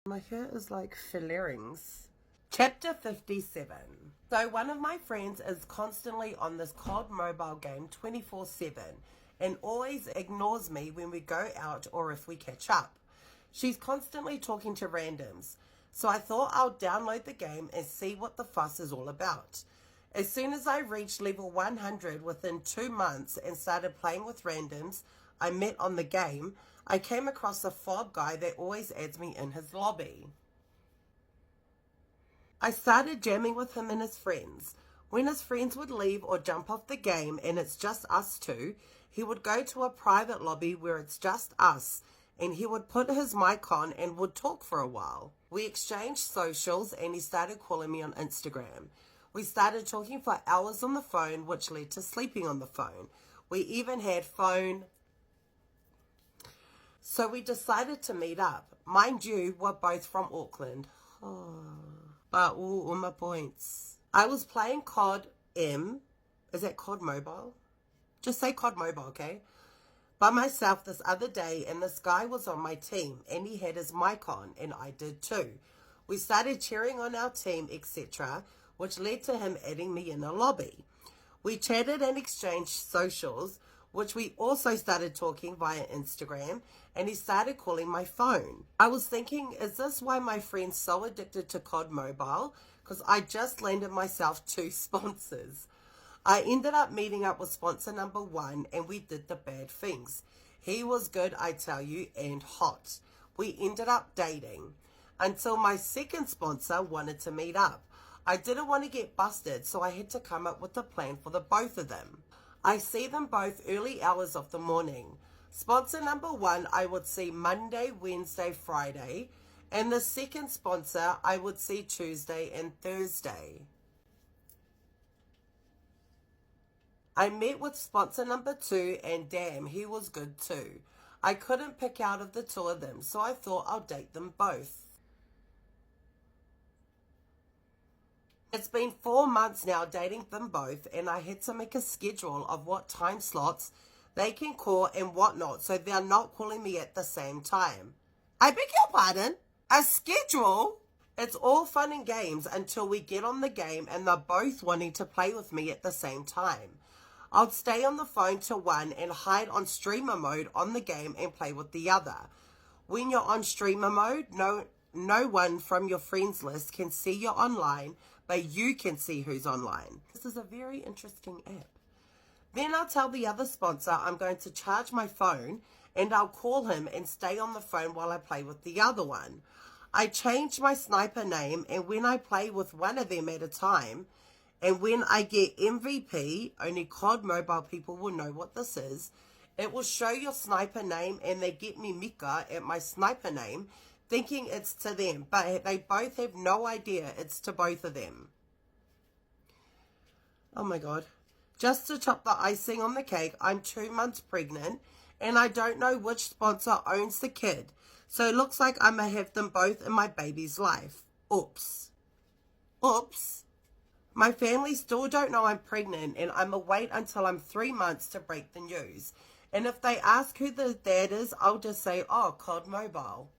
My hair is like fillerings. Chapter 57. So one of my friends is constantly on this COD mobile game 24/7 and always ignores me when we go out or if we catch up. She's constantly talking to randoms. So I thought I'll download the game and see what the fuss is all about. As soon as I reached level 100 within 2 months and started playing with randoms I met on the game, I came across a fob guy that always adds me in his lobby. I started jamming with him and his friends. When his friends would leave or jump off the game and it's just us two, he would go to a private lobby where it's just us and he would put his mic on and would talk for a while. We exchanged socials and he started calling me on Instagram. We started talking for hours on the phone, which led to sleeping on the phone. We even had phone. So we decided to meet up. Mind you, we're both from Auckland. But all my points. I was playing COD M. Is that COD Mobile? Just say COD Mobile, okay? By myself this other day, and this guy was on my team and he had his mic on and I did too. We started cheering on our team, etc., which led to him adding me in a lobby. We chatted and exchanged socials, which we also started talking via Instagram, and he started calling my phone. I was thinking, is this why my friend's so addicted to COD Mobile? Because I just landed myself 2 sponsors. I ended up meeting up with sponsor number 1 and we did the bad things. He was good, I tell you, and hot. We ended up dating until my second sponsor wanted to meet up. I didn't want to get busted, so I had to come up with a plan for the both of them. I see them both early hours of the morning. Sponsor number 1 I would see Monday, Wednesday, Friday, and the second sponsor I would see Tuesday and Thursday. I met with sponsor number 2 and damn, he was good too. I couldn't pick out of the 2 of them, so I thought I'll date them both. It's been 4 months now dating them both, and I had to make a schedule of what time slots they can call and whatnot, so they're not calling me at the same time. I beg your pardon? A schedule? It's all fun and games until we get on the game and they're both wanting to play with me at the same time. I'll stay on the phone to one and hide on streamer mode on the game and play with the other. When you're on streamer mode, no one from your friends list can see you're online, but you can see who's online. This is a very interesting app. Then I'll tell the other sponsor I'm going to charge my phone and I'll call him and stay on the phone while I play with the other one. I change my sniper name, and when I play with one of them at a time, and when I get MVP, only COD Mobile people will know what this is, it will show your sniper name and they get me Mika at my sniper name, thinking it's to them, but they both have no idea it's to both of them. Oh my god. Just to top the icing on the cake, I'm 2 months pregnant and I don't know which sponsor owns the kid. So it looks like I'm going to have them both in my baby's life. Oops. Oops. My family still don't know I'm pregnant and I'm going to wait until I'm 3 months to break the news. And if they ask who the dad is, I'll just say, oh, COD Mobile.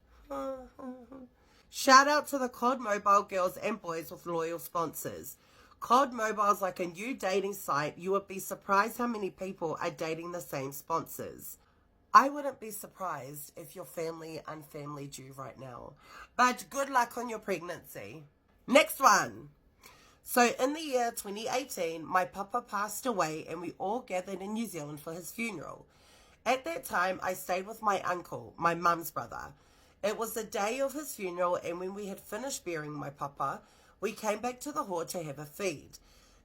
Shout out to the COD Mobile girls and boys with loyal sponsors. COD Mobile is like a new dating site. You would be surprised how many people are dating the same sponsors. I wouldn't be surprised if your family unfamilied you right now. But good luck on your pregnancy. Next one. So in the year 2018, my papa passed away and we all gathered in New Zealand for his funeral. At that time, I stayed with my uncle, my mum's brother. It was the day of his funeral, and when we had finished burying my papa, we came back to the hall to have a feed.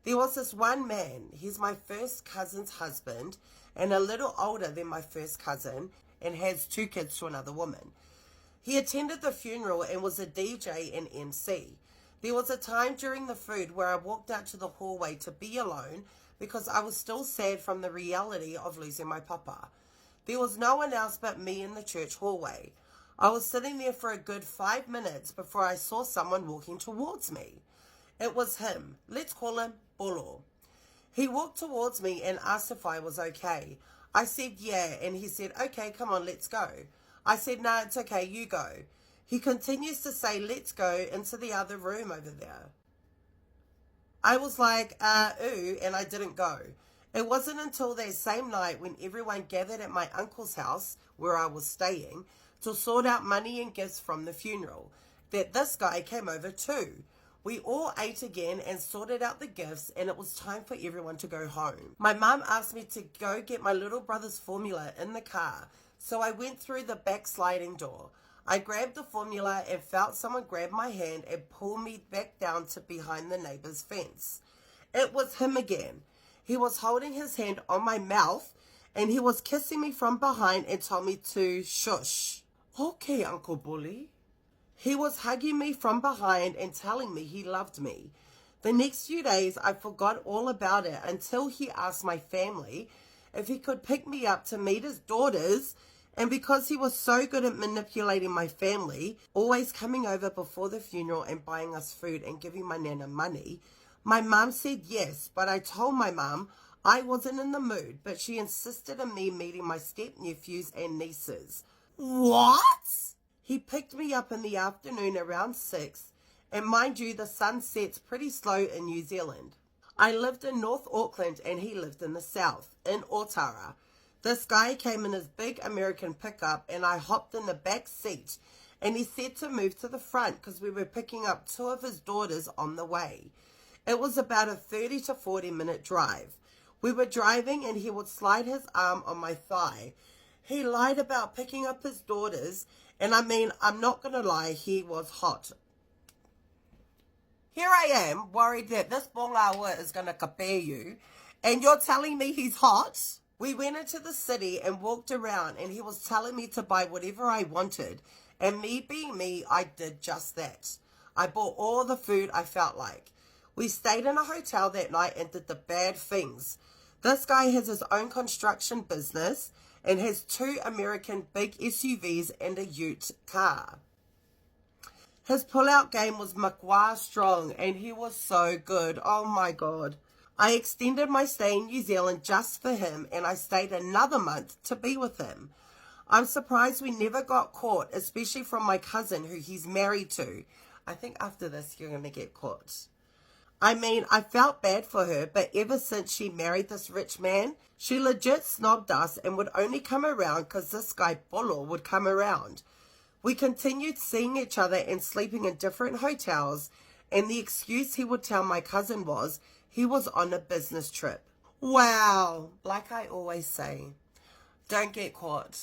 There was this one man, he's my first cousin's husband, and a little older than my first cousin, and has 2 kids to another woman. He attended the funeral and was a DJ and MC. There was a time during the food where I walked out to the hallway to be alone because I was still sad from the reality of losing my papa. There was no one else but me in the church hallway. I was sitting there for a good 5 minutes before I saw someone walking towards me. It was him. Let's call him Bolo. He walked towards me and asked if I was okay. I said yeah, and he said, okay, come on, let's go. I said, no, it's okay, you go. He continues to say, let's go into the other room over there. I was like, ooh, and I didn't go. It wasn't until that same night when everyone gathered at my uncle's house, where I was staying, to sort out money and gifts from the funeral, that this guy came over too. We all ate again and sorted out the gifts, and it was time for everyone to go home. My mum asked me to go get my little brother's formula in the car, so I went through the back sliding door. I grabbed the formula and felt someone grab my hand and pull me back down to behind the neighbor's fence. It was him again. He was holding his hand on my mouth and he was kissing me from behind and told me to shush. Okay, Uncle Bully. He was hugging me from behind and telling me he loved me. The next few days I forgot all about it until he asked my family if he could pick me up to meet his daughters. And because he was so good at manipulating my family, always coming over before the funeral and buying us food and giving my nana money, my mum said yes, but I told my mum I wasn't in the mood, but she insisted on me meeting my step-nephews and nieces. What? He picked me up in the afternoon around 6, and mind you, the sun sets pretty slow in New Zealand. I lived in North Auckland and he lived in the south, in Otara. This guy came in his big American pickup and I hopped in the back seat and he said to move to the front because we were picking up 2 of his daughters on the way. It was about a 30 to 40 minute drive. We were driving and he would slide his arm on my thigh. He lied about picking up his daughters, and I mean, I'm not going to lie, he was hot. Here I am, worried that this bongawa is going to kapere you, and you're telling me he's hot? We went into the city and walked around, and he was telling me to buy whatever I wanted, and me being me, I did just that. I bought all the food I felt like. We stayed in a hotel that night and did the bad things. This guy has his own construction business and has 2 American big SUVs and a ute car. His pull-out game was makwa strong, and he was so good. Oh my God. I extended my stay in New Zealand just for him, and I stayed another month to be with him. I'm surprised we never got caught, especially from my cousin who he's married to. I think after this you're going to get caught. I mean, I felt bad for her, but ever since she married this rich man, she legit snobbed us and would only come around because this guy Bolo would come around. We continued seeing each other and sleeping in different hotels, and the excuse he would tell my cousin was he was on a business trip. Wow, like I always say, don't get caught.